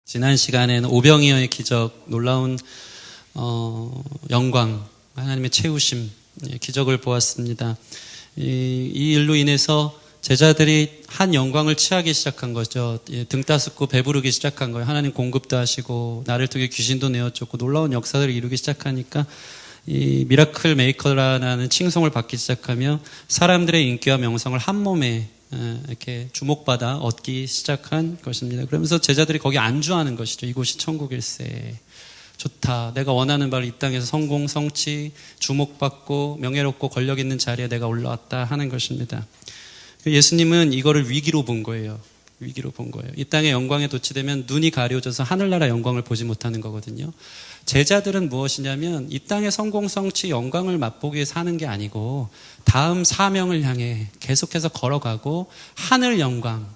지난 시간에는 오병이어의 기적, 놀라운 영광, 하나님의 채우심, 기적을 보았습니다. 이 일로 인해서 제자들이 한 영광을 취하기 시작한 거죠. 등 따스고 배부르기 시작한 거예요. 하나님 공급도 하시고 나를 통해 귀신도 내어쫓고 놀라운 역사들을 이루기 시작하니까 이 미라클 메이커라는 칭송을 받기 시작하며 사람들의 인기와 명성을 한 몸에 이렇게 주목받아 얻기 시작한 것입니다. 그러면서 제자들이 거기 안주하는 것이죠. 이곳이 천국일세. 좋다. 내가 원하는 바를 이 땅에서 성공, 성취, 주목받고 명예롭고 권력 있는 자리에 내가 올라왔다 하는 것입니다. 예수님은 이거를 위기로 본 거예요. 위기로 본 거예요. 이 땅의 영광에 도취되면 눈이 가려져서 하늘나라 영광을 보지 못하는 거거든요. 제자들은 무엇이냐면 이 땅의 성공, 성취, 영광을 맛보기 위해서 하는 게 아니고 다음 사명을 향해 계속해서 걸어가고 하늘 영광,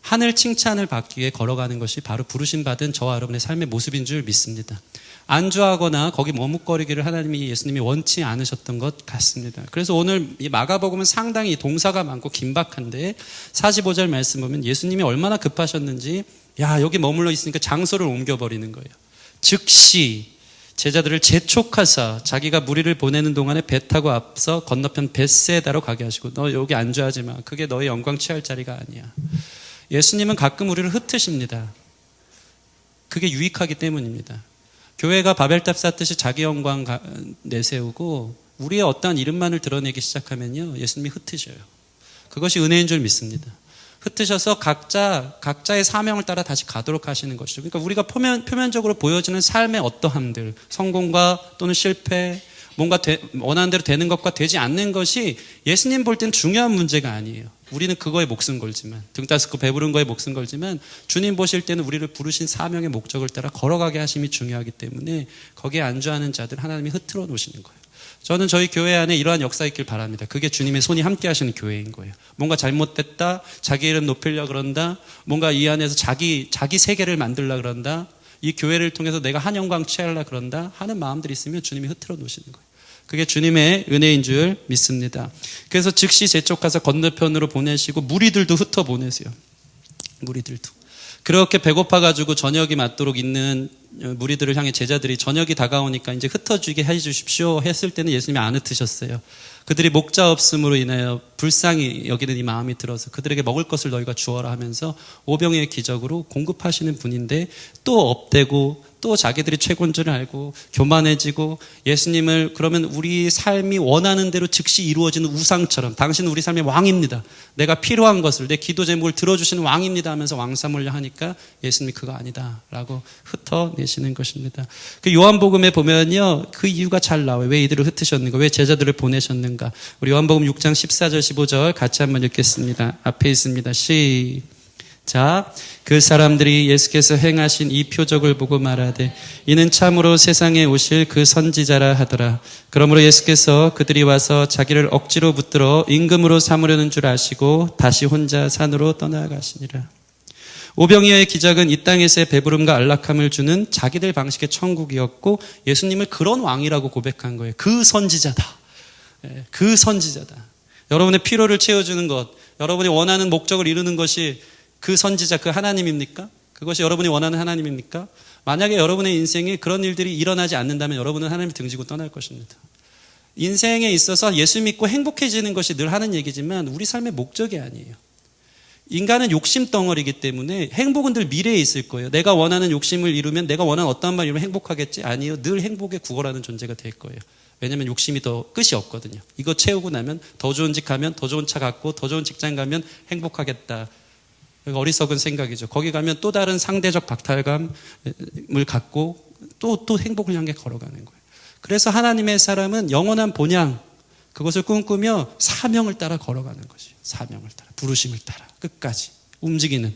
하늘 칭찬을 받기 위해 걸어가는 것이 바로 부르심 받은 저와 여러분의 삶의 모습인 줄 믿습니다. 안주하거나 거기 머뭇거리기를 예수님이 원치 않으셨던 것 같습니다. 그래서 오늘 이 마가복음은 상당히 동사가 많고 긴박한데 45절 말씀 보면 예수님이 얼마나 급하셨는지 여기 머물러 있으니까 장소를 옮겨버리는 거예요. 즉시 제자들을 재촉하사 자기가 무리를 보내는 동안에 배 타고 앞서 건너편 벳세다로 가게 하시고 너 여기 안주하지 마. 그게 너의 영광 취할 자리가 아니야. 예수님은 가끔 우리를 흩으십니다. 그게 유익하기 때문입니다. 교회가 바벨탑 쌓듯이 자기 영광 내세우고 우리의 어떠한 이름만을 드러내기 시작하면요 예수님이 흩으셔요. 그것이 은혜인 줄 믿습니다. 흩으셔서 각자의 사명을 따라 다시 가도록 하시는 것이죠. 그러니까 우리가 표면적으로 보여지는 삶의 어떠함들, 성공과 또는 실패, 뭔가 원하는 대로 되는 것과 되지 않는 것이 예수님 볼 땐 중요한 문제가 아니에요. 우리는 그거에 목숨 걸지만, 등 따스고 배부른 거에 목숨 걸지만 주님 보실 때는 우리를 부르신 사명의 목적을 따라 걸어가게 하심이 중요하기 때문에 거기에 안주하는 자들 하나님이 흐트러 놓으시는 거예요. 저는 저희 교회 안에 이러한 역사 있길 바랍니다. 그게 주님의 손이 함께 하시는 교회인 거예요. 뭔가 잘못됐다, 자기 이름 높이려고 그런다, 뭔가 이 안에서 자기 세계를 만들려고 그런다, 이 교회를 통해서 내가 한 영광 취하려고 그런다 하는 마음들이 있으면 주님이 흐트러 놓으시는 거예요. 그게 주님의 은혜인 줄 믿습니다. 그래서 즉시 재촉가서 건너편으로 보내시고 무리들도 흩어 보내세요. 무리들도. 그렇게 배고파가지고 저녁이 맞도록 있는 무리들을 향해 제자들이 저녁이 다가오니까 이제 흩어지게 해주십시오 했을 때는 예수님이 안 흩으셨어요. 그들이 목자 없음으로 인하여 불쌍히 여기는 이 마음이 들어서 그들에게 먹을 것을 너희가 주어라 하면서 오병이의 기적으로 공급하시는 분인데 또 업되고 또 자기들이 최고인 줄 알고 교만해지고 예수님을 그러면 우리 삶이 원하는 대로 즉시 이루어지는 우상처럼 당신은 우리 삶의 왕입니다. 내가 필요한 것을 내 기도 제목을 들어주시는 왕입니다 하면서 왕삼으려 하니까 예수님이 그거 아니다 라고 흩어내시는 것입니다. 그 요한복음에 보면요 그 이유가 잘 나와요. 왜 이들을 흩으셨는가, 왜 제자들을 보내셨는가. 우리 요한복음 6장 14절 15절 같이 한번 읽겠습니다. 앞에 있습니다. 자, 그 사람들이 예수께서 행하신 이 표적을 보고 말하되 이는 참으로 세상에 오실 그 선지자라 하더라. 그러므로 예수께서 그들이 와서 자기를 억지로 붙들어 임금으로 삼으려는 줄 아시고 다시 혼자 산으로 떠나가시니라. 오병이어의 기적은 이 땅에서의 배부름과 안락함을 주는 자기들 방식의 천국이었고 예수님을 그런 왕이라고 고백한 거예요. 그 선지자다. 그 선지자다. 여러분의 필요를 채워주는 것, 여러분이 원하는 목적을 이루는 것이 그 선지자, 그 하나님입니까? 그것이 여러분이 원하는 하나님입니까? 만약에 여러분의 인생에 그런 일들이 일어나지 않는다면 여러분은 하나님을 등지고 떠날 것입니다. 인생에 있어서 예수 믿고 행복해지는 것이 늘 하는 얘기지만 우리 삶의 목적이 아니에요. 인간은 욕심 덩어리이기 때문에 행복은 늘 미래에 있을 거예요. 내가 원하는 욕심을 이루면 내가 원하는 어떠한 말 이루면 행복하겠지? 아니요. 늘 행복에 구걸하는 존재가 될 거예요. 왜냐하면 욕심이 더 끝이 없거든요. 이거 채우고 나면 더 좋은 집 가면 더 좋은 차 갖고 더 좋은 직장 가면 행복하겠다. 어리석은 생각이죠. 거기 가면 또 다른 상대적 박탈감을 갖고 또 행복을 향해 걸어가는 거예요. 그래서 하나님의 사람은 영원한 본향, 그것을 꿈꾸며 사명을 따라 걸어가는 것이에요. 사명을 따라, 부르심을 따라 끝까지 움직이는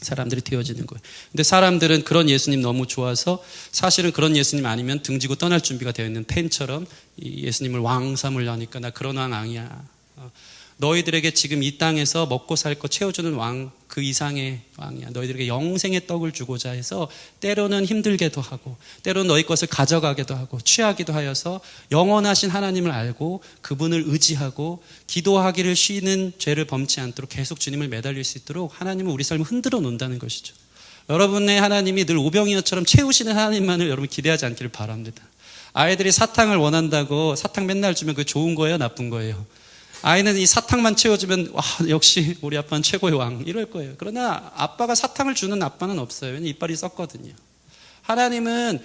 사람들이 되어지는 거예요. 근데 사람들은 그런 예수님 너무 좋아서 사실은 그런 예수님 아니면 등지고 떠날 준비가 되어 있는 펜처럼 이 예수님을 왕 삼으려니까 나 그런 왕 아니야. 너희들에게 지금 이 땅에서 먹고 살 거 채워주는 왕, 그 이상의 왕이야. 너희들에게 영생의 떡을 주고자 해서 때로는 힘들게도 하고 때로는 너희 것을 가져가기도 하고 취하기도 하여서 영원하신 하나님을 알고 그분을 의지하고 기도하기를 쉬는 죄를 범치 않도록 계속 주님을 매달릴 수 있도록 하나님은 우리 삶을 흔들어 놓는다는 것이죠. 여러분의 하나님이 늘 오병이어처럼 채우시는 하나님만을 여러분 기대하지 않기를 바랍니다. 아이들이 사탕을 원한다고 사탕 맨날 주면 그게 좋은 거예요? 나쁜 거예요? 아이는 이 사탕만 채워주면 와 역시 우리 아빠는 최고의 왕 이럴 거예요. 그러나 아빠가 사탕을 주는 아빠는 없어요. 왜냐하면 이빨이 썩거든요. 하나님은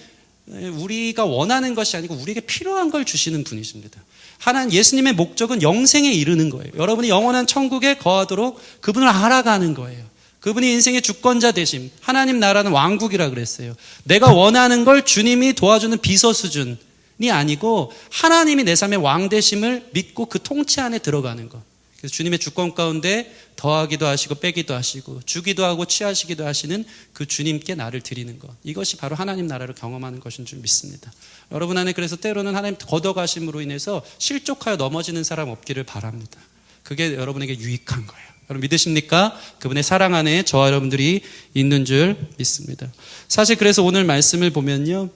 우리가 원하는 것이 아니고 우리에게 필요한 걸 주시는 분이십니다. 하나님 예수님의 목적은 영생에 이르는 거예요. 여러분이 영원한 천국에 거하도록 그분을 알아가는 거예요. 그분이 인생의 주권자 되심. 하나님 나라는 왕국이라 그랬어요. 내가 원하는 걸 주님이 도와주는 비서 수준이 아니고 하나님이 내 삶의 왕 되심을 믿고 그 통치 안에 들어가는 것. 그래서 주님의 주권 가운데 더하기도 하시고 빼기도 하시고 주기도 하고 취하시기도 하시는 그 주님께 나를 드리는 것. 이것이 바로 하나님 나라를 경험하는 것인 줄 믿습니다. 여러분 안에 그래서 때로는 하나님 걷어가심으로 인해서 실족하여 넘어지는 사람 없기를 바랍니다. 그게 여러분에게 유익한 거예요. 여러분 믿으십니까? 그분의 사랑 안에 저와 여러분들이 있는 줄 믿습니다. 사실 그래서 오늘 말씀을 보면요.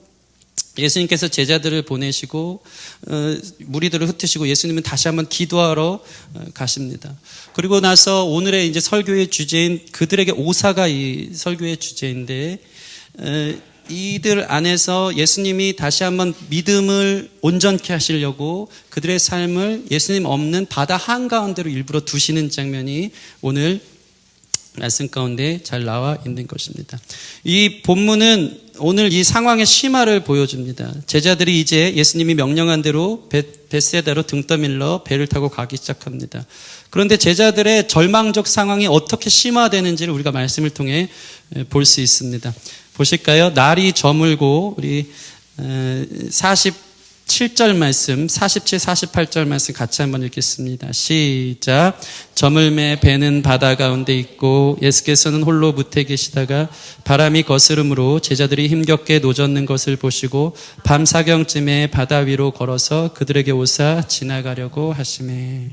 예수님께서 제자들을 보내시고 무리들을 흩으시고 예수님은 다시 한번 기도하러 가십니다. 그리고 나서 오늘의 이제 설교의 주제인 그들에게 오사가 이 설교의 주제인데 이들 안에서 예수님이 다시 한번 믿음을 온전케 하시려고 그들의 삶을 예수님 없는 바다 한가운데로 일부러 두시는 장면이 오늘 말씀 가운데 잘 나와 있는 것입니다. 이 본문은 오늘 이 상황의 심화를 보여줍니다. 제자들이 이제 예수님이 명령한 대로 벳세다로 등 떠밀러 배를 타고 가기 시작합니다. 그런데 제자들의 절망적 상황이 어떻게 심화되는지를 우리가 말씀을 통해 볼 수 있습니다. 보실까요? 날이 저물고 우리 47절 말씀, 47, 48절 말씀 같이 한번 읽겠습니다. 시작. 저물매 배는 바다 가운데 있고 예수께서는 홀로 무태 계시다가 바람이 거스름으로 제자들이 힘겹게 노젓는 것을 보시고 밤 사경쯤에 바다 위로 걸어서 그들에게 오사 지나가려고 하시매.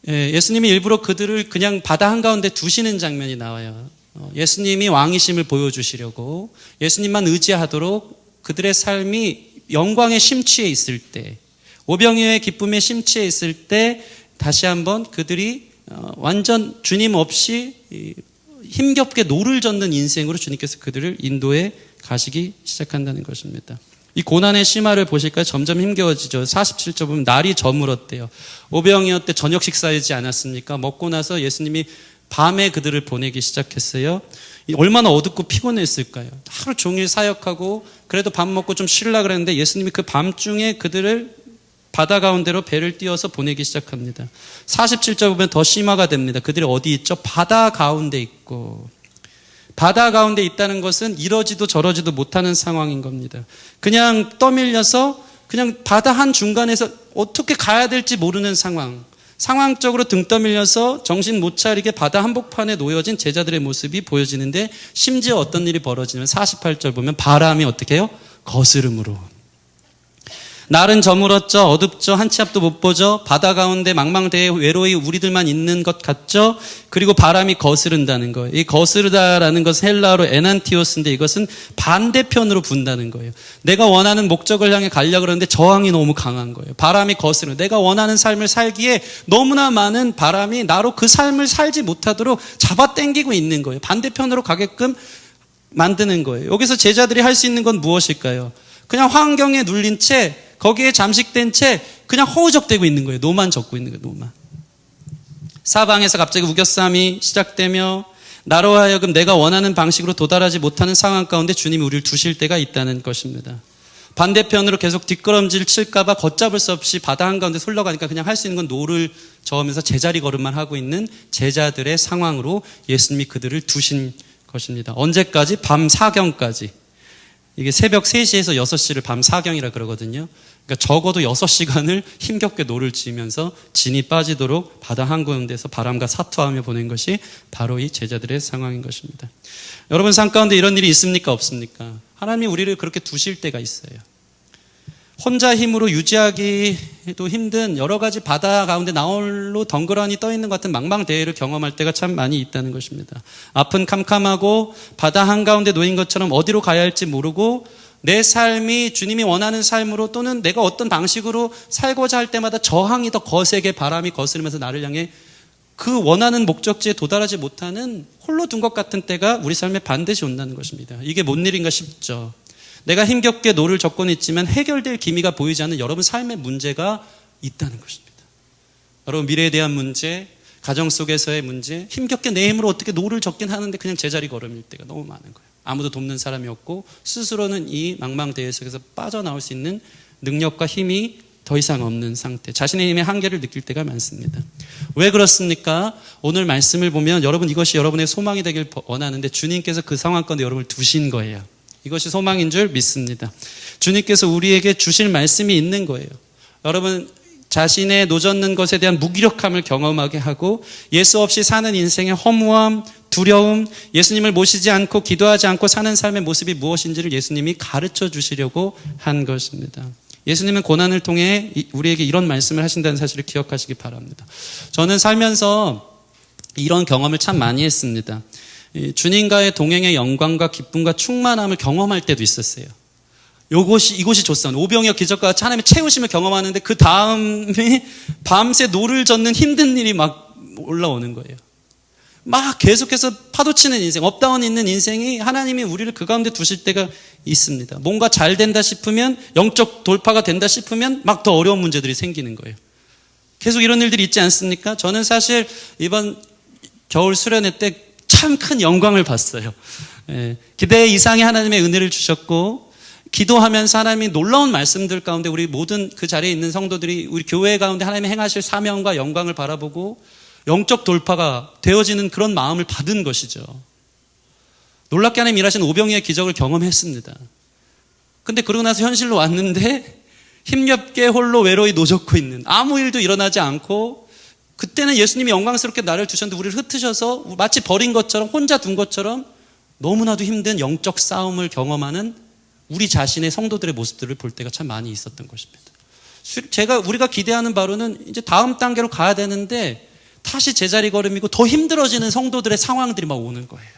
예수님이 일부러 그들을 그냥 바다 한가운데 두시는 장면이 나와요. 예수님이 왕이심을 보여주시려고 예수님만 의지하도록 그들의 삶이 영광의 심취에 있을 때, 오병이어의 기쁨의 심취에 있을 때 다시 한번 그들이 완전 주님 없이 힘겹게 노를 젓는 인생으로 주님께서 그들을 인도해 가시기 시작한다는 것입니다. 이 고난의 심화를 보실까요? 점점 힘겨워지죠. 47절 보면 날이 저물었대요. 오병이어 때 저녁 식사하지 않았습니까? 먹고 나서 예수님이 밤에 그들을 보내기 시작했어요. 얼마나 어둡고 피곤했을까요? 하루 종일 사역하고 그래도 밥 먹고 좀 쉬려고 그랬는데 예수님이 그 밤중에 그들을 바다 가운데로 배를 띄워서 보내기 시작합니다. 47절 보면 더 심화가 됩니다. 그들이 어디 있죠? 바다 가운데 있고. 바다 가운데 있다는 것은 이러지도 저러지도 못하는 상황인 겁니다. 그냥 떠밀려서 그냥 바다 한중간에서 어떻게 가야 될지 모르는 상황. 상황적으로 등 떠밀려서 정신 못 차리게 바다 한복판에 놓여진 제자들의 모습이 보여지는데 심지어 어떤 일이 벌어지냐면 48절 보면 바람이 어떻게 해요? 거스름으로. 날은 저물었죠. 어둡죠. 한 치 앞도 못 보죠. 바다 가운데 망망대해 외로이 우리들만 있는 것 같죠. 그리고 바람이 거스른다는 거예요. 이 거스르다라는 것은 헬라어로 에난티오스인데 이것은 반대편으로 분다는 거예요. 내가 원하는 목적을 향해 가려고 그러는데 저항이 너무 강한 거예요. 바람이 거스르는. 내가 원하는 삶을 살기에 너무나 많은 바람이 나로 그 삶을 살지 못하도록 잡아당기고 있는 거예요. 반대편으로 가게끔 만드는 거예요. 여기서 제자들이 할 수 있는 건 무엇일까요? 그냥 환경에 눌린 채 거기에 잠식된 채 그냥 허우적대고 있는 거예요. 노만 젓고 있는 거예요. 노만. 사방에서 갑자기 우겨싸움이 시작되며 나로 하여금 내가 원하는 방식으로 도달하지 못하는 상황 가운데 주님이 우리를 두실 때가 있다는 것입니다. 반대편으로 계속 뒷걸음질 칠까 봐 걷잡을 수 없이 바다 한가운데 흘러가니까 그냥 할 수 있는 건 노를 저으면서 제자리 걸음만 하고 있는 제자들의 상황으로 예수님이 그들을 두신 것입니다. 언제까지? 밤 사경까지. 이게 새벽 3시에서 6시를 밤 사경이라 그러거든요. 그러니까 적어도 6시간을 힘겹게 노를 지으면서 진이 빠지도록 바다 한가운데서 바람과 사투하며 보낸 것이 바로 이 제자들의 상황인 것입니다. 여러분 삶 가운데 이런 일이 있습니까? 없습니까? 하나님이 우리를 그렇게 두실 때가 있어요. 혼자 힘으로 유지하기도 힘든 여러 가지 바다 가운데 나홀로 덩그러니 떠있는 것 같은 망망대해를 경험할 때가 참 많이 있다는 것입니다. 앞은 캄캄하고 바다 한가운데 놓인 것처럼 어디로 가야 할지 모르고 내 삶이 주님이 원하는 삶으로 또는 내가 어떤 방식으로 살고자 할 때마다 저항이 더 거세게 바람이 거스르면서 나를 향해 그 원하는 목적지에 도달하지 못하는 홀로 둔 것 같은 때가 우리 삶에 반드시 온다는 것입니다. 이게 뭔 일인가 싶죠. 내가 힘겹게 노를 젓고는 있지만 해결될 기미가 보이지 않는 여러분 삶의 문제가 있다는 것입니다. 여러분 미래에 대한 문제, 가정 속에서의 문제, 힘겹게 내 힘으로 어떻게 노를 젓긴 하는데 그냥 제자리 걸음일 때가 너무 많은 거예요. 아무도 돕는 사람이 없고 스스로는 이 망망대해 속에서 빠져나올 수 있는 능력과 힘이 더 이상 없는 상태, 자신의 힘의 한계를 느낄 때가 많습니다. 왜 그렇습니까? 오늘 말씀을 보면 여러분 이것이 여러분의 소망이 되길 원하는데 주님께서 그 상황 가운데 여러분을 두신 거예요. 이것이 소망인 줄 믿습니다. 주님께서 우리에게 주실 말씀이 있는 거예요. 여러분 자신의 노젓는 것에 대한 무기력함을 경험하게 하고 예수 없이 사는 인생의 허무함, 두려움, 예수님을 모시지 않고 기도하지 않고 사는 삶의 모습이 무엇인지를 예수님이 가르쳐 주시려고 한 것입니다. 예수님은 고난을 통해 우리에게 이런 말씀을 하신다는 사실을 기억하시기 바랍니다. 저는 살면서 이런 경험을 참 많이 했습니다. 주님과의 동행의 영광과 기쁨과 충만함을 경험할 때도 있었어요. 이곳이 좋습니다. 오병이어 기적과 하나님의 채우심을 경험하는데 그 다음에 밤새 노를 젓는 힘든 일이 막 올라오는 거예요. 막 계속해서 파도치는 인생, 업다운 있는 인생이 하나님이 우리를 그 가운데 두실 때가 있습니다. 뭔가 잘 된다 싶으면, 영적 돌파가 된다 싶으면 막 더 어려운 문제들이 생기는 거예요. 계속 이런 일들이 있지 않습니까? 저는 사실 이번 겨울 수련회 때 참 큰 영광을 봤어요. 기대 이상의 하나님의 은혜를 주셨고, 기도하면서 하나님이 놀라운 말씀들 가운데 우리 모든 그 자리에 있는 성도들이 우리 교회 가운데 하나님이 행하실 사명과 영광을 바라보고 영적 돌파가 되어지는 그런 마음을 받은 것이죠. 놀랍게 하나님 일하신 오병이의 기적을 경험했습니다. 근데 그러고 나서 현실로 왔는데 힘겹게 홀로 외로이 노젓고 있는, 아무 일도 일어나지 않고, 그때는 예수님이 영광스럽게 나를 두셨는데 우리를 흩으셔서 마치 버린 것처럼, 혼자 둔 것처럼 너무나도 힘든 영적 싸움을 경험하는 우리 자신의 성도들의 모습들을 볼 때가 참 많이 있었던 것입니다. 우리가 기대하는 바로는 이제 다음 단계로 가야 되는데 다시 제자리 걸음이고 더 힘들어지는 성도들의 상황들이 막 오는 거예요.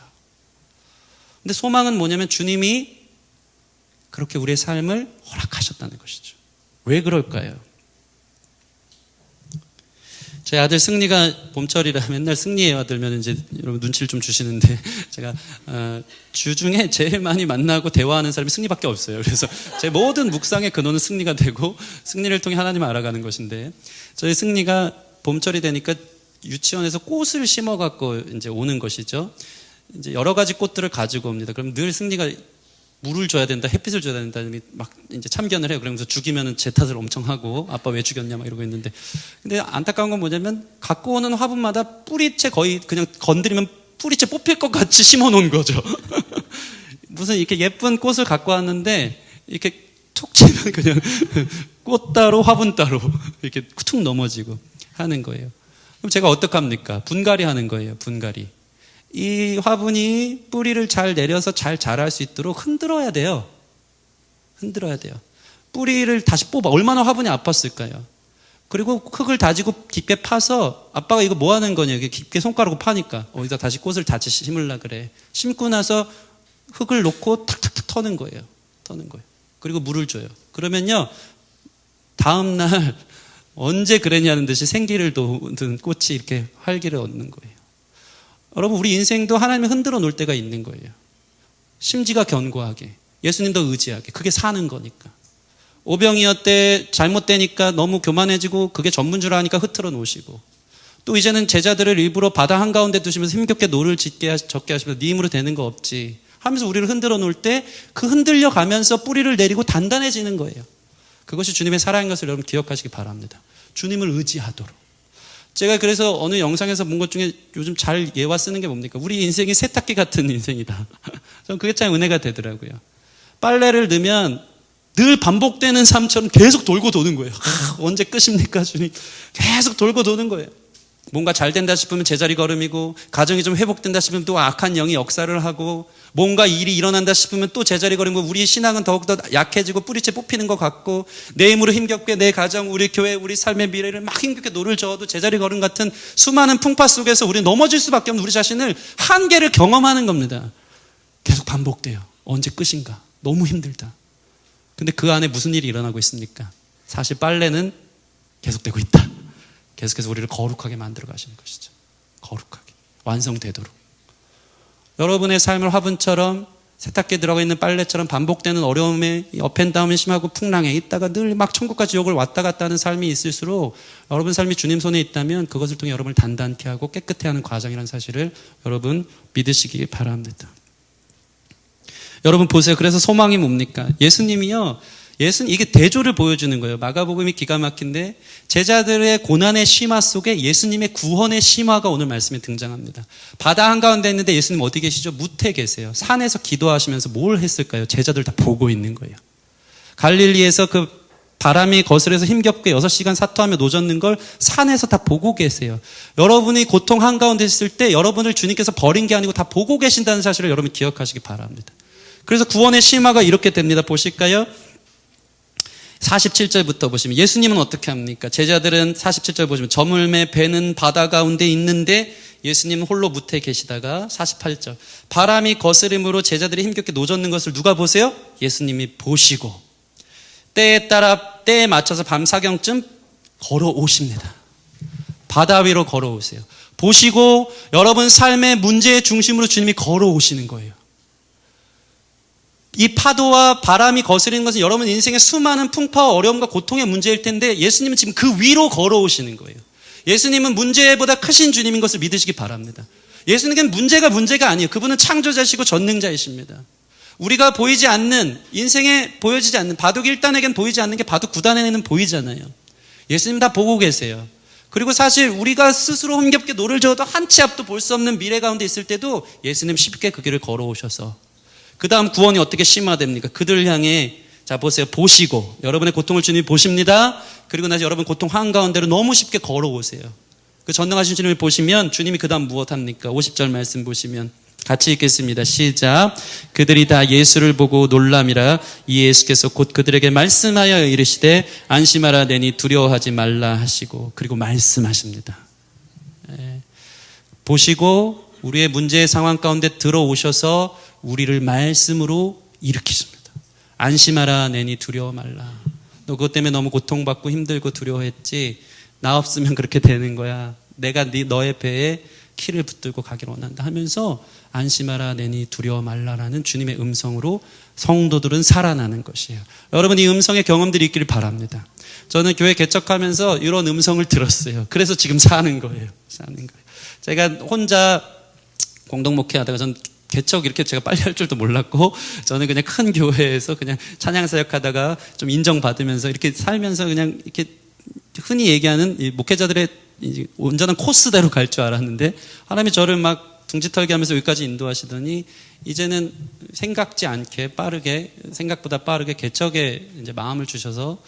근데 소망은 뭐냐면 주님이 그렇게 우리의 삶을 허락하셨다는 것이죠. 왜 그럴까요? 저희 아들 승리가 봄철이라 맨날 승리에 와들면 이제 여러분 눈치를 좀 주시는데 제가 주 중에 제일 많이 만나고 대화하는 사람이 승리밖에 없어요. 그래서 제 모든 묵상의 근원은 승리가 되고 승리를 통해 하나님을 알아가는 것인데, 저희 승리가 봄철이 되니까 유치원에서 꽃을 심어갖고 이제 오는 것이죠. 이제 여러 가지 꽃들을 가지고 옵니다. 그럼 늘 승리가 물을 줘야 된다, 햇빛을 줘야 된다, 막 이제 참견을 해요. 그러면서 죽이면은 제 탓을 엄청 하고, 아빠 왜 죽였냐 막 이러고 있는데, 근데 안타까운 건 뭐냐면 갖고 오는 화분마다 뿌리채 거의 그냥 건드리면 뿌리채 뽑힐 것 같이 심어 놓은 거죠. 무슨 이렇게 예쁜 꽃을 갖고 왔는데 이렇게 툭 치면 그냥 꽃 따로 화분 따로 이렇게 툭 넘어지고 하는 거예요. 그럼 제가 어떡합니까? 분갈이 하는 거예요. 분갈이. 이 화분이 뿌리를 잘 내려서 잘 자랄 수 있도록 흔들어야 돼요. 흔들어야 돼요. 뿌리를 다시 뽑아. 얼마나 화분이 아팠을까요? 그리고 흙을 다지고 깊게 파서, 아빠가 이거 뭐 하는 거냐, 이게 깊게 손가락으로 파니까 어디다 다시 꽃을 다시 심으려 그래. 심고 나서 흙을 놓고 탁탁탁 터는 거예요. 터는 거예요. 그리고 물을 줘요. 그러면요, 다음날 언제 그랬냐는 듯이 생기를 돋은 꽃이 이렇게 활기를 얻는 거예요. 여러분, 우리 인생도 하나님이 흔들어 놓을 때가 있는 거예요. 심지가 견고하게, 예수님도 의지하게. 그게 사는 거니까. 오병이어 때 잘못되니까 너무 교만해지고 그게 전문주라 하니까 흐트러 놓으시고, 또 이제는 제자들을 일부러 바다 한가운데 두시면서 힘겹게 노를 적게 하시면서 네 힘으로 되는 거 없지 하면서 우리를 흔들어 놓을 때 그 흔들려 가면서 뿌리를 내리고 단단해지는 거예요. 그것이 주님의 사랑인 것을 여러분 기억하시기 바랍니다. 주님을 의지하도록. 제가 그래서 어느 영상에서 본 것 중에 요즘 잘 예화 쓰는 게 뭡니까? 우리 인생이 세탁기 같은 인생이다. 저는 그게 참 은혜가 되더라고요. 빨래를 넣으면 늘 반복되는 삶처럼 계속 돌고 도는 거예요. 언제 끝입니까, 주님? 계속 돌고 도는 거예요. 뭔가 잘 된다 싶으면 제자리 걸음이고, 가정이 좀 회복된다 싶으면 또 악한 영이 역사를 하고, 뭔가 일이 일어난다 싶으면 또 제자리 걸음이고, 우리 신앙은 더욱더 약해지고 뿌리채 뽑히는 것 같고, 내 힘으로 힘겹게 내 가정, 우리 교회, 우리 삶의 미래를 막 힘겹게 노를 저어도 제자리 걸음 같은 수많은 풍파 속에서 우리 넘어질 수밖에 없는 우리 자신을, 한계를 경험하는 겁니다. 계속 반복돼요. 언제 끝인가? 너무 힘들다. 근데 그 안에 무슨 일이 일어나고 있습니까? 사실 빨래는 계속되고 있다. 계속해서 우리를 거룩하게 만들어 가시는 것이죠. 거룩하게 완성되도록. 여러분의 삶을 화분처럼 세탁기에 들어가 있는 빨래처럼 반복되는 어려움에 업앤다운이 심하고 풍랑에 있다가 늘 막 천국과 지옥을 왔다 갔다 하는 삶이 있을수록 여러분 삶이 주님 손에 있다면 그것을 통해 여러분을 단단케 하고 깨끗해 하는 과정이라는 사실을 여러분 믿으시기 바랍니다. 여러분 보세요. 그래서 소망이 뭡니까? 예수님이요. 이게 대조를 보여주는 거예요. 마가복음이 기가 막힌데 제자들의 고난의 심화 속에 예수님의 구원의 심화가 오늘 말씀에 등장합니다. 바다 한가운데 있는데 예수님 어디 계시죠? 무태 계세요. 산에서 기도하시면서 뭘 했을까요? 제자들 다 보고 있는 거예요. 갈릴리에서 그 바람이 거슬려서 힘겹게 6시간 사토하며 노젓는 걸 산에서 다 보고 계세요. 여러분이 고통 한가운데 있을 때 여러분을 주님께서 버린 게 아니고 다 보고 계신다는 사실을 여러분 기억하시기 바랍니다. 그래서 구원의 심화가 이렇게 됩니다. 보실까요? 47절부터 보시면 예수님은 어떻게 합니까? 제자들은 47절 보시면 저물매 배는 바다 가운데 있는데 예수님은 홀로 무태에 계시다가 48절 바람이 거스림으로 제자들이 힘겹게 노젓는 것을 누가 보세요? 예수님이 보시고 때에 맞춰서 밤 사경쯤 걸어오십니다. 바다 위로 걸어오세요. 보시고 여러분 삶의 문제의 중심으로 주님이 걸어오시는 거예요. 이 파도와 바람이 거스리는 것은 여러분 인생의 수많은 풍파와 어려움과 고통의 문제일 텐데 예수님은 지금 그 위로 걸어오시는 거예요. 예수님은 문제보다 크신 주님인 것을 믿으시기 바랍니다. 예수님은 문제가 아니에요. 그분은 창조자시고 전능자이십니다. 우리가 보이지 않는, 인생에 보여지지 않는, 바둑 1단에겐 보이지 않는 게 바둑 9단에는 보이잖아요. 예수님 다 보고 계세요. 그리고 사실 우리가 스스로 힘겹게 노를 저어도 한 치 앞도 볼 수 없는 미래 가운데 있을 때도 예수님 쉽게 그 길을 걸어오셔서 그 다음 구원이 어떻게 심화됩니까? 그들을 향해 자 보세요. 보시고 여러분의 고통을 주님이 보십니다. 그리고 나서 여러분 고통 한가운데로 너무 쉽게 걸어오세요. 그 전능하신 주님을 보시면 주님이 그 다음 무엇 합니까? 50절 말씀 보시면 같이 읽겠습니다. 시작. 그들이 다 예수를 보고 놀람이라 이 예수께서 곧 그들에게 말씀하여 이르시되 안심하라 내니 두려워하지 말라 하시고 그리고 말씀하십니다. 보시고 우리의 문제의 상황 가운데 들어오셔서 우리를 말씀으로 일으키십니다. 안심하라 내니 두려워 말라. 너 그것 때문에 너무 고통받고 힘들고 두려워했지. 나 없으면 그렇게 되는 거야. 내가 너의 배에 키를 붙들고 가기를 원한다 하면서 안심하라 내니 두려워 말라라는 주님의 음성으로 성도들은 살아나는 것이에요. 여러분 이 음성의 경험들이 있기를 바랍니다. 저는 교회 개척하면서 이런 음성을 들었어요. 그래서 지금 사는 거예요. 제가 혼자 공동 목회하다가 전 개척 이렇게 제가 빨리 할 줄도 몰랐고 저는 그냥 큰 교회에서 그냥 찬양 사역하다가 좀 인정받으면서 이렇게 살면서 그냥 이렇게 흔히 얘기하는 이 목회자들의 온전한 코스대로 갈 줄 알았는데 하나님이 저를 막 둥지털기 하면서 여기까지 인도하시더니 이제는 생각지 않게 생각보다 빠르게 개척에 이제 마음을 주셔서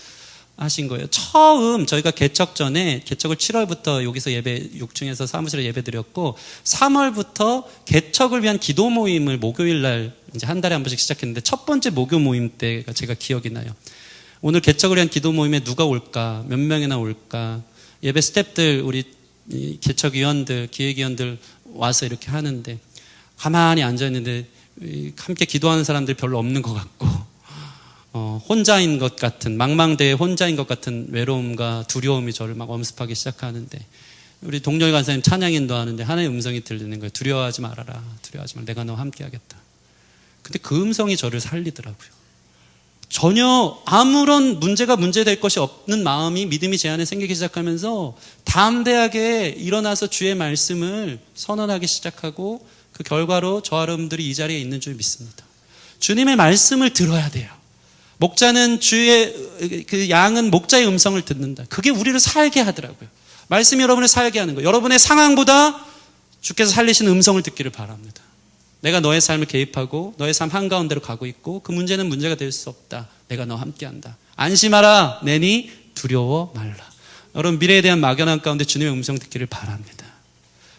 하신 거예요. 처음 저희가 개척 전에 개척을 7월부터 여기서 예배 6층에서 사무실에 예배 드렸고 3월부터 개척을 위한 기도 모임을 목요일 날 이제 한 달에 한 번씩 시작했는데 첫 번째 목요 모임 때가 제가 기억이 나요. 오늘 개척을 위한 기도 모임에 누가 올까? 몇 명이나 올까? 예배 스태프들 우리 개척위원들 기획위원들 와서 이렇게 하는데 가만히 앉아있는데 함께 기도하는 사람들이 별로 없는 것 같고 혼자인 것 같은 망망대해 혼자인 것 같은 외로움과 두려움이 저를 막 엄습하기 시작하는데 우리 동료의 간사님 찬양 인도하는데 하나의 음성이 들리는 거예요. 두려워하지 말아라. 두려워하지 말아라. 내가 너와 함께 하겠다. 근데 그 음성이 저를 살리더라고요. 전혀 아무런 문제될 것이 없는 마음이 믿음이 제 안에 생기기 시작하면서 담대하게 일어나서 주의 말씀을 선언하기 시작하고 그 결과로 저 여러분들이 이 자리에 있는 줄 믿습니다. 주님의 말씀을 들어야 돼요. 목자는 그 양은 목자의 음성을 듣는다. 그게 우리를 살게 하더라고요. 말씀이 여러분을 살게 하는 거예요. 여러분의 상황보다 주께서 살리시는 음성을 듣기를 바랍니다. 내가 너의 삶을 개입하고 너의 삶 한가운데로 가고 있고 그 문제는 문제가 될 수 없다. 내가 너와 함께한다. 안심하라 내니 두려워 말라. 여러분 미래에 대한 막연한 가운데 주님의 음성 듣기를 바랍니다.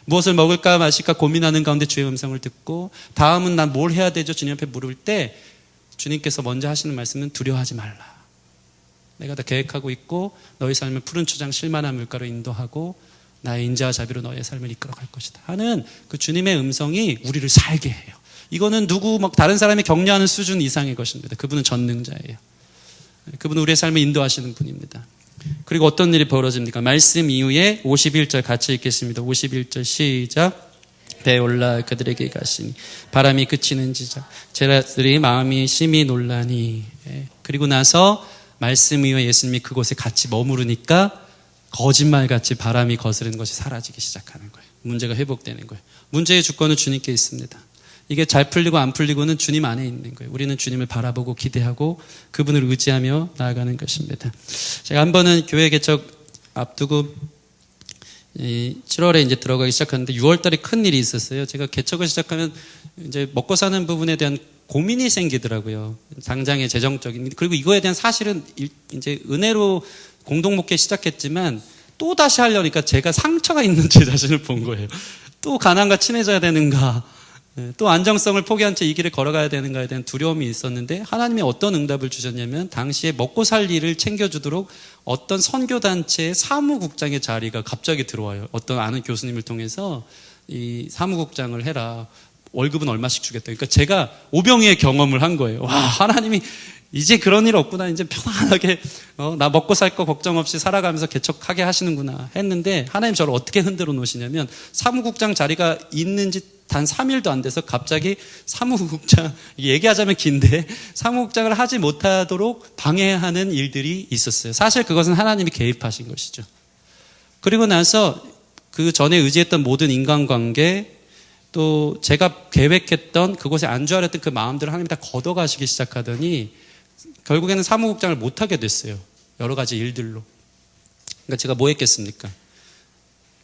무엇을 먹을까 마실까 고민하는 가운데 주의 음성을 듣고 다음은 난 뭘 해야 되죠? 주님 앞에 물을 때 주님께서 먼저 하시는 말씀은 두려워하지 말라. 내가 다 계획하고 있고 너의 삶을 푸른 초장 실만한 물가로 인도하고 나의 인자와 자비로 너의 삶을 이끌어갈 것이다 하는 그 주님의 음성이 우리를 살게 해요. 이거는 다른 사람이 격려하는 수준 이상의 것입니다. 그분은 전능자예요. 그분은 우리의 삶을 인도하시는 분입니다. 그리고 어떤 일이 벌어집니까? 말씀 이후에 51절 같이 읽겠습니다. 51절 시작. 배에 올라 그들에게 가시니 바람이 그치는지자 제자들이 마음이 심히 놀라니. 그리고 나서 말씀 이후에 예수님이 그곳에 같이 머무르니까 거짓말같이 바람이 거스르는 것이 사라지기 시작하는 거예요. 문제가 회복되는 거예요. 문제의 주권은 주님께 있습니다. 이게 잘 풀리고 안 풀리고는 주님 안에 있는 거예요. 우리는 주님을 바라보고 기대하고 그분을 의지하며 나아가는 것입니다. 제가 한 번은 교회 개척 앞두고 7월에 이제 들어가기 시작하는데 6월 달에 큰 일이 있었어요. 제가 개척을 시작하면 이제 먹고 사는 부분에 대한 고민이 생기더라고요. 당장의 재정적인. 그리고 이거에 대한 사실은 이제 은혜로 공동목회 시작했지만 또 다시 하려니까 제가 상처가 있는 제 자신을 본 거예요. 또 가난과 친해져야 되는가, 또 안정성을 포기한 채 이 길을 걸어가야 되는가에 대한 두려움이 있었는데 하나님이 어떤 응답을 주셨냐면 당시에 먹고 살 일을 챙겨주도록 어떤 선교단체의 사무국장의 자리가 갑자기 들어와요. 어떤 아는 교수님을 통해서 이 사무국장을 해라. 월급은 얼마씩 주겠다. 그러니까 제가 오병이의 경험을 한 거예요. 와, 하나님이 이제 그런 일 없구나. 이제 편안하게 나 먹고 살 거 걱정 없이 살아가면서 개척하게 하시는구나 했는데 하나님 저를 어떻게 흔들어 놓으시냐면 사무국장 자리가 있는지 단 3일도 안 돼서 갑자기 사무국장, 얘기하자면 긴데 사무국장을 하지 못하도록 방해하는 일들이 있었어요. 사실 그것은 하나님이 개입하신 것이죠. 그리고 나서 그 전에 의지했던 모든 인간관계 또 제가 계획했던 그곳에 안주하렸던 그 마음들을 하나님이 다 걷어가시기 시작하더니 결국에는 사무국장을 못하게 됐어요. 여러 가지 일들로. 그러니까 제가 뭐 했겠습니까?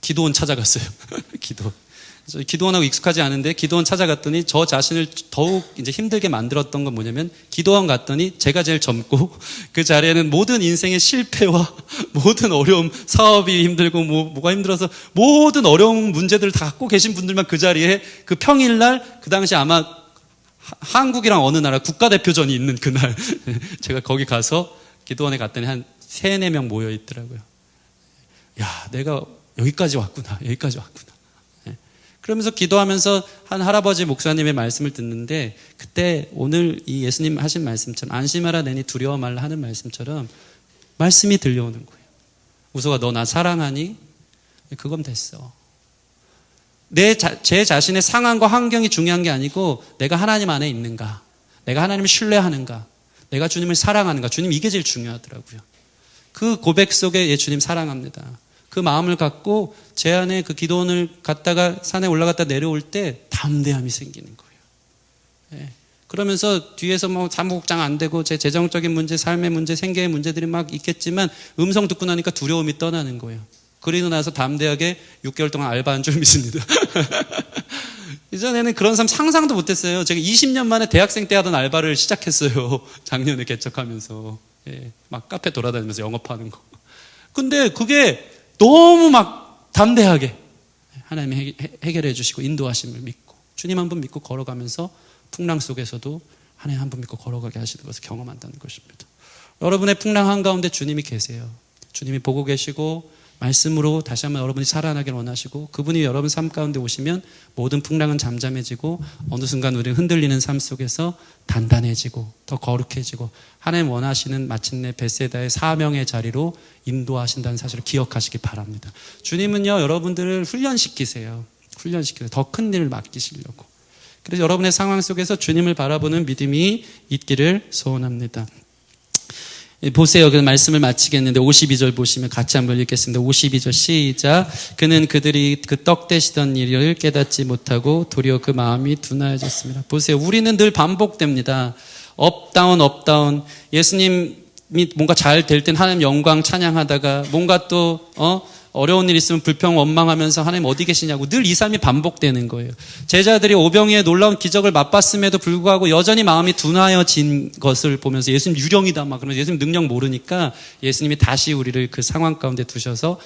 기도원 찾아갔어요. 기도원하고 익숙하지 않은데 기도원 찾아갔더니 저 자신을 더욱 이제 힘들게 만들었던 건 뭐냐면 기도원 갔더니 제가 제일 젊고 그 자리에는 모든 인생의 실패와 모든 어려움, 사업이 힘들고 뭐가 힘들어서 모든 어려운 문제들을 다 갖고 계신 분들만 그 자리에 그 평일날 그 당시 아마 한국이랑 어느 나라 국가대표전이 있는 그날 제가 거기 가서 기도원에 갔더니 한 3, 4명 모여 있더라고요. 야, 내가 여기까지 왔구나. 그러면서 기도하면서 한 할아버지 목사님의 말씀을 듣는데 그때 오늘 이 예수님 하신 말씀처럼 안심하라 내니 두려워 말라 하는 말씀처럼 말씀이 들려오는 거예요. 우소가 너 나 사랑하니? 그건 됐어. 제 자신의 상황과 환경이 중요한 게 아니고 내가 하나님 안에 있는가, 내가 하나님을 신뢰하는가, 내가 주님을 사랑하는가. 주님 이게 제일 중요하더라고요. 그 고백 속에 주님 사랑합니다. 그 마음을 갖고 제 안에 그 기도원을 갔다가 산에 올라갔다 내려올 때 담대함이 생기는 거예요. 그러면서 뒤에서 뭐 사무국장 안 되고 제 재정적인 문제, 삶의 문제, 생계의 문제들이 막 있겠지만 음성 듣고 나니까 두려움이 떠나는 거예요. 그리고 나서 담대하게 6개월 동안 알바한 줄 믿습니다. 이전에는 그런 삶 상상도 못했어요. 제가 20년 만에 대학생 때 하던 알바를 시작했어요. 작년에 개척하면서. 막 카페 돌아다니면서 영업하는 거. 근데 그게 너무 막 담대하게 하나님이 해결해 주시고 인도하심을 믿고 주님 한 분 믿고 걸어가면서 풍랑 속에서도 하나님 한 분 믿고 걸어가게 하시는 것을 경험한다는 것입니다. 여러분의 풍랑 한가운데 주님이 계세요. 주님이 보고 계시고 말씀으로 다시 한번 여러분이 살아나길 원하시고 그분이 여러분 삶 가운데 오시면 모든 풍랑은 잠잠해지고 어느 순간 우리는 흔들리는 삶 속에서 단단해지고 더 거룩해지고 하나님 원하시는 마침내 베세다의 사명의 자리로 인도하신다는 사실을 기억하시기 바랍니다. 주님은요 여러분들을 훈련시키세요. 더 큰 일을 맡기시려고. 그래서 여러분의 상황 속에서 주님을 바라보는 믿음이 있기를 소원합니다. 보세요. 그 말씀을 마치겠는데 52절 보시면 같이 한번 읽겠습니다. 52절 시작. 그는 그들이 그 떡 대시던 일을 깨닫지 못하고 도리어 그 마음이 둔하여졌습니다. 보세요. 우리는 늘 반복됩니다. 업다운. 예수님이 뭔가 잘 될 땐 하나님 영광 찬양하다가 뭔가 또 어려운 일 있으면 불평 원망하면서 하나님 어디 계시냐고 늘 이 삶이 반복되는 거예요. 제자들이 오병이의 놀라운 기적을 맛봤음에도 불구하고 여전히 마음이 둔하여진 것을 보면서 예수님 유령이다 막 그러면서 예수님 능력 모르니까 예수님이 다시 우리를 그 상황 가운데 두셔서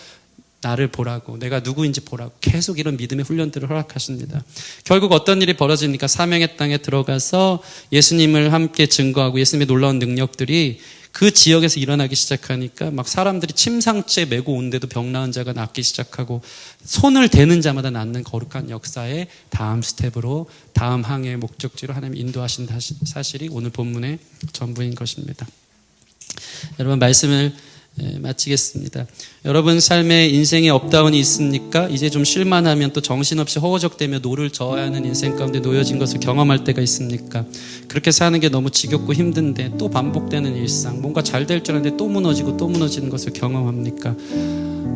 나를 보라고, 내가 누구인지 보라고 계속 이런 믿음의 훈련들을 허락하십니다. 결국 어떤 일이 벌어집니까? 사명의 땅에 들어가서 예수님을 함께 증거하고 예수님의 놀라운 능력들이 그 지역에서 일어나기 시작하니까 막 사람들이 침상째 메고 온데도 병 나은 자가 낫기 시작하고 손을 대는 자마다 낫는 거룩한 역사의 다음 스텝으로 다음 항해의 목적지로 하나님이 인도하신 사실이 오늘 본문의 전부인 것입니다. 여러분 말씀을 마치겠습니다. 여러분 삶에 인생에 업다운이 있습니까? 이제 좀 쉴만하면 또 정신없이 허우적대며 노를 저어야 하는 인생 가운데 놓여진 것을 경험할 때가 있습니까? 그렇게 사는 게 너무 지겹고 힘든데 또 반복되는 일상, 뭔가 잘 될 줄 알았는데 또 무너지고 또 무너지는 것을 경험합니까?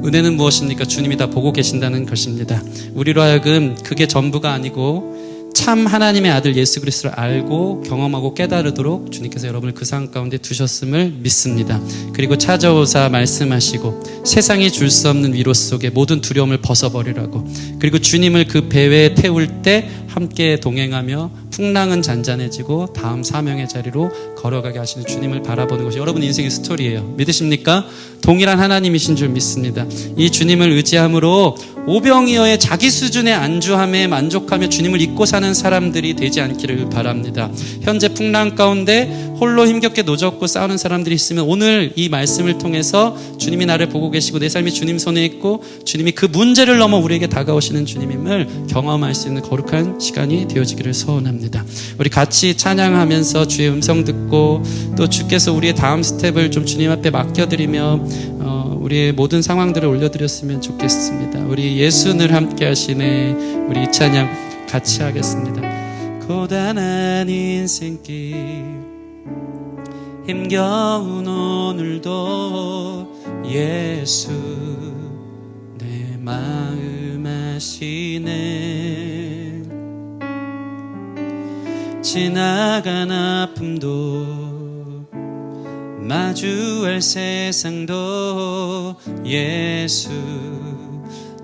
은혜는 무엇입니까? 주님이 다 보고 계신다는 것입니다. 우리로 하여금 그게 전부가 아니고 참 하나님의 아들 예수 그리스도를 알고 경험하고 깨달으도록 주님께서 여러분을 그 상황 가운데 두셨음을 믿습니다. 그리고 찾아오사 말씀하시고 세상이 줄 수 없는 위로 속에 모든 두려움을 벗어버리라고, 그리고 주님을 그 배회에 태울 때 함께 동행하며 풍랑은 잔잔해지고 다음 사명의 자리로 걸어가게 하시는 주님을 바라보는 것이 여러분 인생의 스토리예요. 믿으십니까? 동일한 하나님이신 줄 믿습니다. 이 주님을 의지함으로 오병이어의 자기 수준의 안주함에 만족하며 주님을 잊고 사는 사람들이 되지 않기를 바랍니다. 현재 풍랑 가운데 홀로 힘겹게 노젓고 싸우는 사람들이 있으면 오늘 이 말씀을 통해서 주님이 나를 보고 계시고 내 삶이 주님 손에 있고 주님이 그 문제를 넘어 우리에게 다가오시는 주님임을 경험할 수 있는 거룩한 시간이 되어지기를 소원합니다. 우리 같이 찬양하면서 주의 음성 듣고 또 주께서 우리의 다음 스텝을 좀 주님 앞에 맡겨드리며 우리의 모든 상황들을 올려드렸으면 좋겠습니다. 우리 예수 늘 함께 하시네. 우리 이 찬양 같이 하겠습니다. 고단한 인생길 힘겨운 오늘도 예수 내 마음 아시네. 지나간 아픔도 마주할 세상도 예수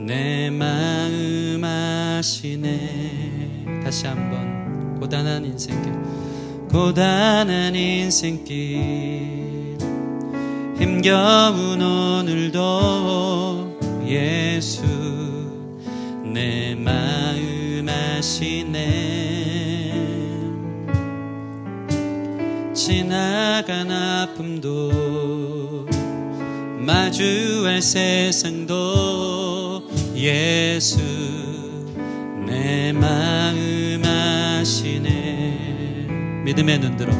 내 마음 아시네. 다시 한번 고단한 인생길 고단한 인생길 힘겨운 오늘도 예수 내 마음 아시네. 지나간 아픔도 마주할 세상도 예수 내 마음 아시네. 믿음의 눈 들어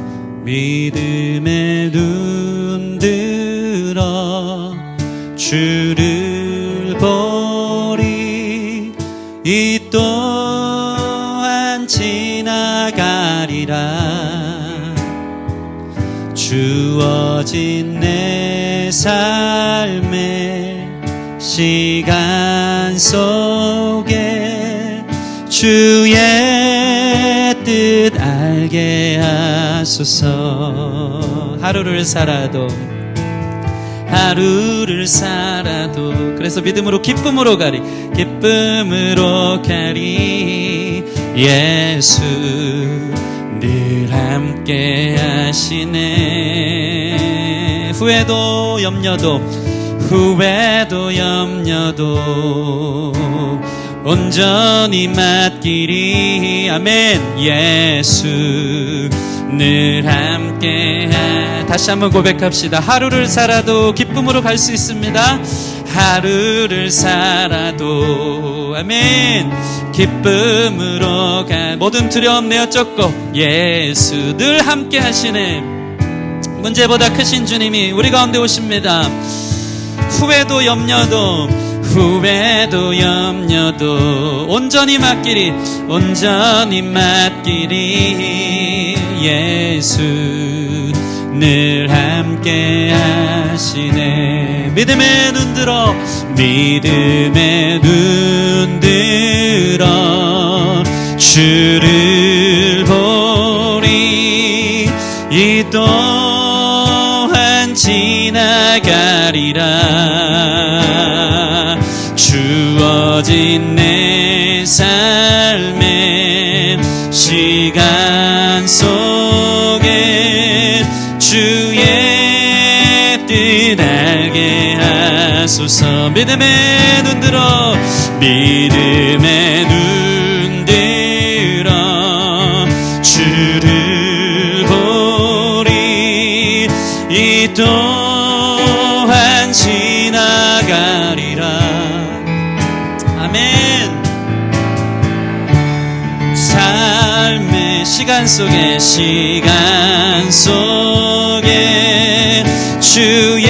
믿음의 눈 들어 주를 보리 이 또한 지나가리라. 주어진 내 삶의 시간 속에 주의 뜻 알게 하소서. 하루를 살아도 그래서 믿음으로 기쁨으로 가리 기쁨으로 가리. 예수 늘 함께 하시네. 후회도 염려도 온전히 맡기리. 아멘. 예수 늘 함께 다시 한번 고백합시다. 하루를 살아도 기쁨으로 갈 수 있습니다. 하루를 살아도 아멘 기쁨으로 가. 모든 두려움 내어 쫓고 예수 늘 함께 하시네. 문제보다 크신 주님이 우리 가운데 오십니다. 후회도 염려도 온전히 맡기리 예수 늘 함께 하시네. 믿음의 눈 들어 주를 보리 이 또한 지나가리라. 주어진 내 삶의 시간 속에 주의 뜻 알게 하소서. 믿음의 눈 들어 주를 보리 이 또한 지나가리라. 아멘. 삶의 시간 속에 주의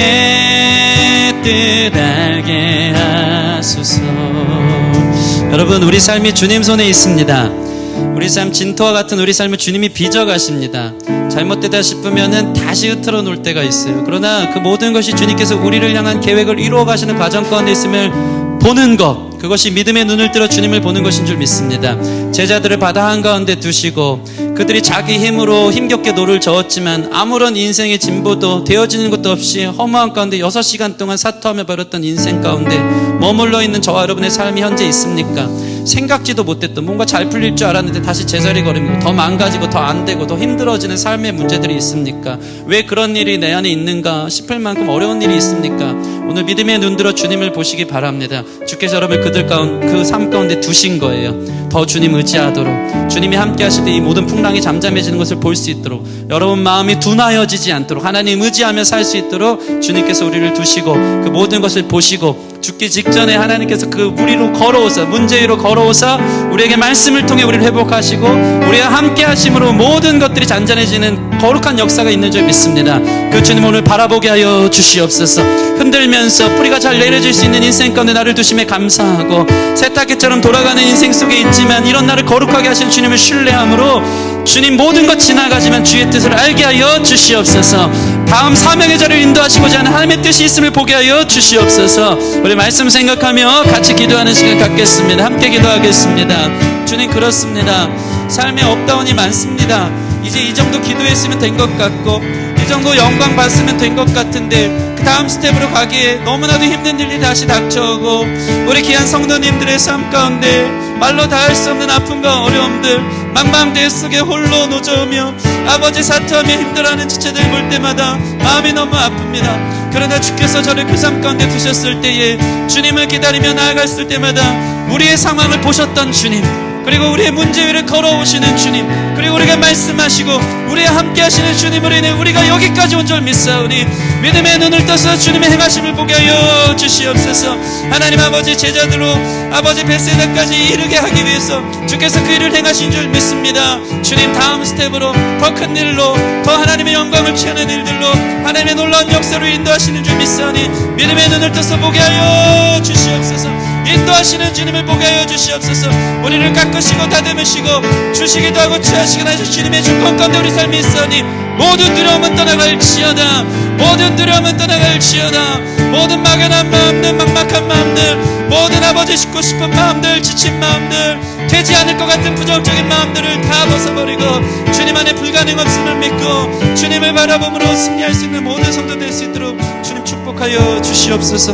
여러분, 우리 삶이 주님 손에 있습니다. 우리 삶, 진토와 같은 우리 삶을 주님이 빚어가십니다. 잘못되다 싶으면은 다시 흐트러 놓을 때가 있어요. 그러나 그 모든 것이 주님께서 우리를 향한 계획을 이루어 가시는 과정 가운데 있음을 보는 것, 그것이 믿음의 눈을 들어 주님을 보는 것인 줄 믿습니다. 제자들을 바다 한가운데 두시고 그들이 자기 힘으로 힘겹게 노를 저었지만 아무런 인생의 진보도 되어지는 것도 없이 허무한 가운데 6시간 동안 사투하며 벌였던 인생 가운데 머물러 있는 저와 여러분의 삶이 현재 있습니까? 생각지도 못했던, 뭔가 잘 풀릴 줄 알았는데 다시 제자리 걸음이고 더 망가지고 더 안 되고 더 힘들어지는 삶의 문제들이 있습니까? 왜 그런 일이 내 안에 있는가 싶을 만큼 어려운 일이 있습니까? 오늘 믿음의 눈 들어 주님을 보시기 바랍니다. 주께서 여러분을 그 삶 가운데 두신 거예요. 더 주님 의지하도록, 주님이 함께 하실 때 이 모든 풍랑이 잠잠해지는 것을 볼 수 있도록, 여러분 마음이 둔하여지지 않도록, 하나님 의지하며 살 수 있도록 주님께서 우리를 두시고 그 모든 것을 보시고 죽기 직전에 하나님께서 그 무리로 걸어오사, 문제 위로 걸어오사 우리에게 말씀을 통해 우리를 회복하시고 우리와 함께 하심으로 모든 것들이 잔잔해지는 거룩한 역사가 있는 줄 믿습니다. 그 주님 오늘 바라보게 하여 주시옵소서. 흔들면서 뿌리가 잘 내려질 수 있는 인생 가운데 나를 두심에 감사하고, 세탁기처럼 돌아가는 인생 속에 있지만 이런 나를 거룩하게 하신 주님을 신뢰함으로 주님 모든 것 지나가지만 주의 뜻을 알게 하여 주시옵소서. 다음 사명의 자를 인도하시고자 하는 하나님의 뜻이 있음을 보게 하여 주시옵소서. 우리 말씀 생각하며 같이 기도하는 시간 갖겠습니다. 함께 기도하겠습니다. 주님, 그렇습니다. 삶에 업다운이 많습니다. 이제 이 정도 기도했으면 된 것 같고 이 정도 영광 받으면 된 것 같은데 그 다음 스텝으로 가기에 너무나도 힘든 일이 다시 닥쳐오고 우리 귀한 성도님들의 삶 가운데 말로 다 할 수 없는 아픔과 어려움들, 망망대해 속에 홀로 노저으며 아버지 사투하며 힘들어하는 지체들 볼 때마다 마음이 너무 아픕니다. 그러나 주께서 저를 그 삶 가운데 두셨을 때에 주님을 기다리며 나아갔을 때마다 우리의 상황을 보셨던 주님, 그리고 우리의 문제 위를 걸어오시는 주님, 그리고 우리가 말씀하시고 우리와 함께 하시는 주님으로 인해 우리가 여기까지 온 줄 믿사오니 믿음의 눈을 떠서 주님의 행하심을 보게 하여 주시옵소서. 하나님 아버지, 제자들로 아버지 벳세다까지 이르게 하기 위해서 주께서 그 일을 행하신 줄 믿습니다. 주님, 다음 스텝으로 더 큰 일로, 더 하나님의 영광을 취하는 일들로 하나님의 놀라운 역사로 인도하시는 줄 믿사오니 믿음의 눈을 떠서 보게 하여 주시옵소서. 인도하시는 주님을 보게 하여 주시옵소서. 우리를 깎으시고 다듬으시고 주시기도 하고 취하시기도 하시는 주님의 주권 가운데 우리 삶이 있으니 모든 두려움은 떠나갈지어다. 모든 두려움은 떠나갈지어다. 모든 막연한 마음들, 막막한 마음들, 모든 아버지 싣고 싶은 마음들, 지친 마음들, 되지 않을 것 같은 부정적인 마음들을 다 벗어버리고 주님 안에 불가능 없음을 믿고 주님을 바라봄으로 승리할 수 있는 모든 성도 될 수 있도록 주님 축복하여 주시옵소서.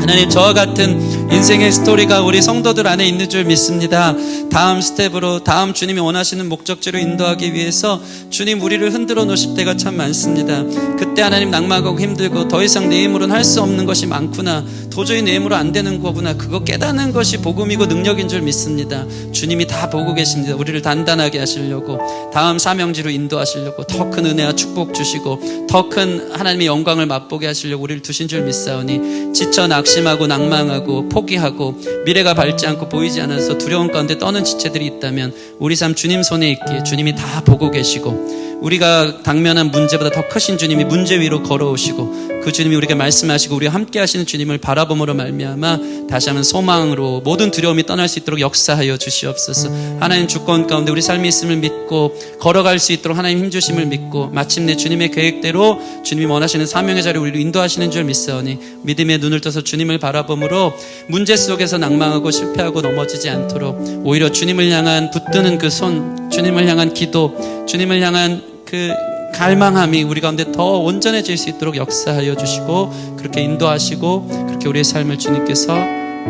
하나님, 저와 같은 인생의 스토리가 우리 성도들 안에 있는 줄 믿습니다. 다음 스텝으로, 다음 주님이 원하시는 목적지로 인도하기 위해서 주님 우리를 흔들어 놓으실 때가 참 많습니다. 그때 하나님 낭망하고 힘들고 더 이상 내 힘으로는 할 수 없는 것이 많구나, 도저히 내 힘으로 안 되는 거구나, 그거 깨닫는 것이 복음이고 능력인 줄 믿습니다. 주님이 다 보고 계십니다. 우리를 단단하게 하시려고, 다음 사명지로 인도하시려고, 더 큰 은혜와 축복 주시고 더 큰 하나님의 영광을 맛보게 하시려고 우리를 두신 줄 믿사오니 지쳐 낙심하고 낭망하고 포기하고 미래가 밝지 않고 보이지 않아서 두려움 가운데 떠는 지체들이 있다면 우리 삶 주님 손에 있기에 주님이 다 보고 계시고 우리가 당면한 문제보다 더 크신 주님이 문제 위로 걸어오시고 그 주님이 우리가 말씀하시고 우리와 함께 하시는 주님을 바라봄으로 말미암아 다시 한번 소망으로 모든 두려움이 떠날 수 있도록 역사하여 주시옵소서. 하나님 주권 가운데 우리 삶이 있음을 믿고 걸어갈 수 있도록 하나님 힘주심을 믿고 마침내 주님의 계획대로 주님이 원하시는 사명의 자리에 우리를 인도하시는 줄 믿사오니 믿음의 눈을 떠서 주님을 바라봄으로 문제 속에서 낭망하고 실패하고 넘어지지 않도록 오히려 주님을 향한 붙드는 그 손, 주님을 향한 기도, 주님을 향한 그 갈망함이 우리 가운데 더 온전해질 수 있도록 역사하여 주시고 그렇게 인도하시고 그렇게 우리의 삶을 주님께서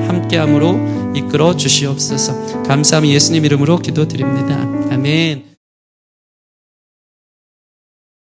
함께함으로 이끌어 주시옵소서. 감사함이 예수님 이름으로 기도드립니다. 아멘.